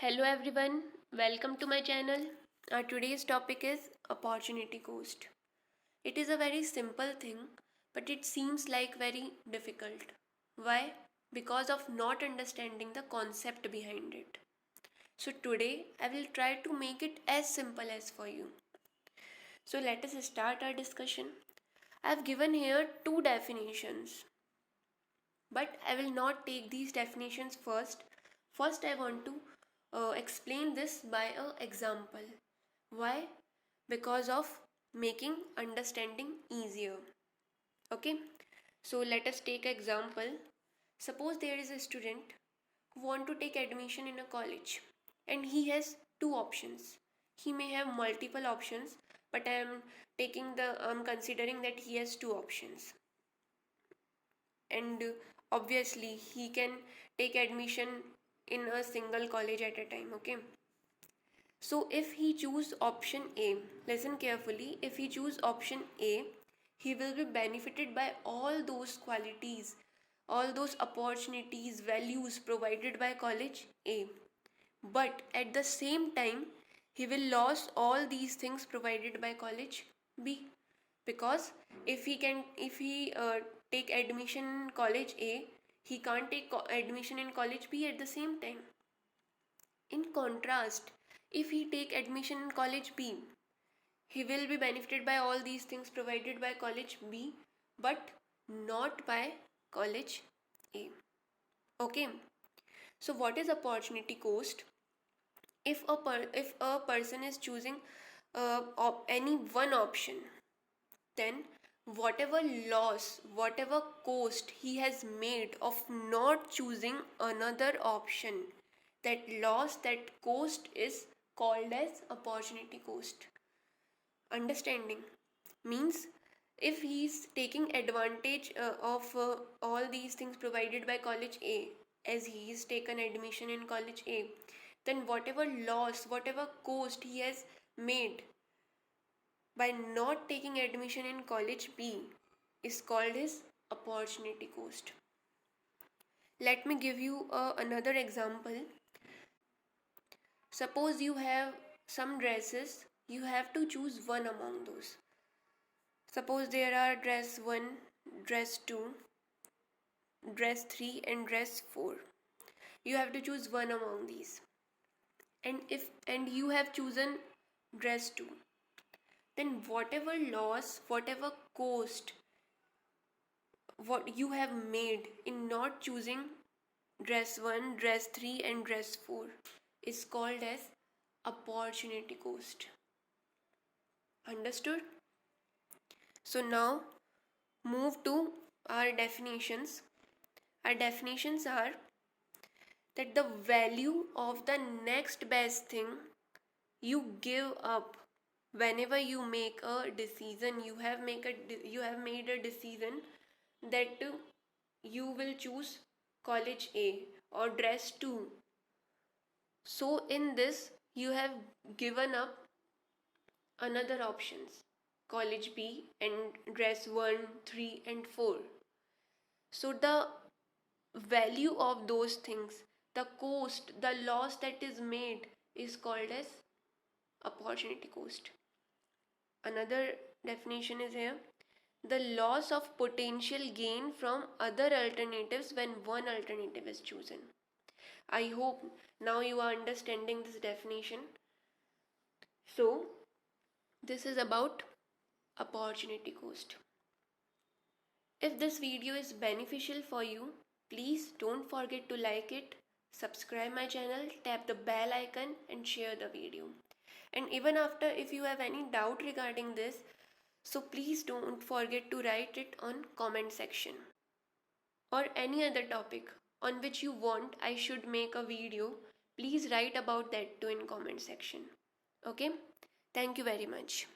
Hello everyone, welcome to my channel. Our today's topic is opportunity cost. It is a very simple thing, but it seems like very difficult. Why? Because of not understanding the concept behind it. So today I will try to make it as simple as for you. So let us start our discussion. I have given here two definitions, but I will not take these definitions first. First, I want to explain this by an example. Why? Because of making understanding easier. Okay, so let us take example. Suppose there is a student who want to take admission in a college and he has two options. He may have multiple options, but I'm considering that he has two options, and obviously he can take admission in a single college at a time. Okay, so if he choose option A, listen carefully, if he choose option A, he will be benefited by all those qualities, all those opportunities, values provided by college A. But at the same time, he will lose all these things provided by college B. Because if he take admission in college A, he can't take admission in college B at the same time. In contrast, if he take admission in college B, he will be benefited by all these things provided by college B, but not by college A. Okay, so what is opportunity cost? If a person is choosing any one option, then whatever loss, whatever cost he has made of not choosing another option, that loss, that cost is called as opportunity cost. Understanding means if he is taking advantage of all these things provided by college A, as he is taken admission in college A, then whatever loss, whatever cost he has made by not taking admission in college B is called his opportunity cost. Let me give you another example. Suppose you have some dresses, you have to choose one among those. Suppose there are dress 1, dress 2, dress 3 and dress 4. You have to choose one among these. And you have chosen dress 2. Then whatever loss, whatever cost what you have made in not choosing dress 1, dress 3 and dress 4 is called as opportunity cost. Understood? So now move to our definitions. Our definitions are that the value of the next best thing you give up whenever you make a decision, you have made a decision that you will choose college A or dress 2. So in this you have given up another options, college B and dress 1, 3 and 4. So the value of those things, the cost, the loss that is made is called as opportunity cost. Another definition is here: the loss of potential gain from other alternatives when one alternative is chosen. I hope now you are understanding this definition. So, this is about opportunity cost. If this video is beneficial for you, please don't forget to like it, subscribe my channel, tap the bell icon and share the video. And even after, if you have any doubt regarding this, so please don't forget to write it on comment section, or any other topic on which you want I should make a video. Please write about that too in comment section. Okay, thank you very much.